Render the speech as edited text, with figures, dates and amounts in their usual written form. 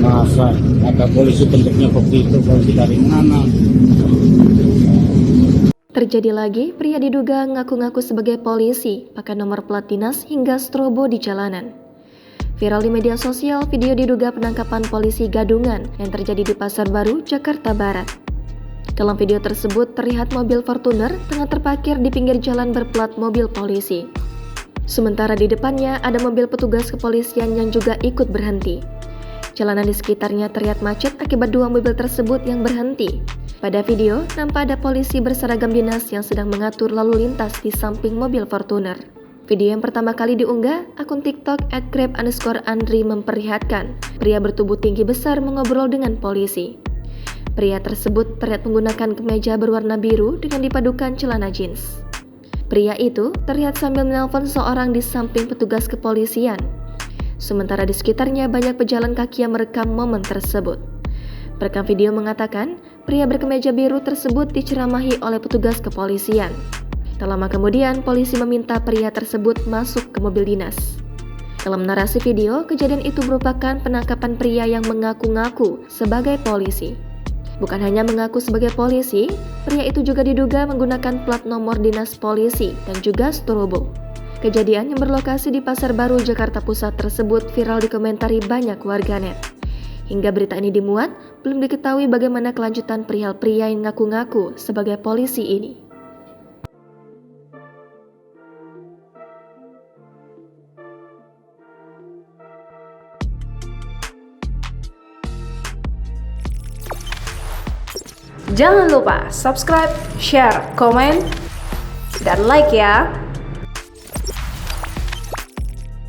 Masa ada polisi bentuknya begitu, polisi dari mana? Terjadi lagi, pria diduga ngaku-ngaku sebagai polisi, pakai nomor plat dinas hingga strobo di jalanan. Viral di media sosial, video diduga penangkapan polisi gadungan yang terjadi di Pasar Baru, Jakarta Barat. Dalam video tersebut, terlihat mobil Fortuner tengah terparkir di pinggir jalan berplat mobil polisi. Sementara di depannya ada mobil petugas kepolisian yang juga ikut berhenti. Jalanan di sekitarnya terlihat macet akibat dua mobil tersebut yang berhenti. Pada video, nampak ada polisi berseragam dinas yang sedang mengatur lalu lintas di samping mobil Fortuner. Video yang pertama kali diunggah, akun TikTok @grab_andri memperlihatkan pria bertubuh tinggi besar mengobrol dengan polisi. Pria tersebut terlihat menggunakan kemeja berwarna biru dengan dipadukan celana jeans. Pria itu terlihat sambil menelpon seorang di samping petugas kepolisian. Sementara di sekitarnya banyak pejalan kaki yang merekam momen tersebut. Perekam video mengatakan, pria berkemeja biru tersebut diceramahi oleh petugas kepolisian. Tak lama kemudian, polisi meminta pria tersebut masuk ke mobil dinas. Dalam narasi video, kejadian itu merupakan penangkapan pria yang mengaku-ngaku sebagai polisi. Bukan hanya mengaku sebagai polisi, pria itu juga diduga menggunakan plat nomor dinas polisi dan juga strobo. Kejadian yang berlokasi di Pasar Baru, Jakarta Pusat tersebut viral dikomentari banyak warganet. Hingga berita ini dimuat, belum diketahui bagaimana kelanjutan perihal pria yang ngaku-ngaku sebagai polisi ini. Jangan lupa subscribe, share, komen, dan like ya.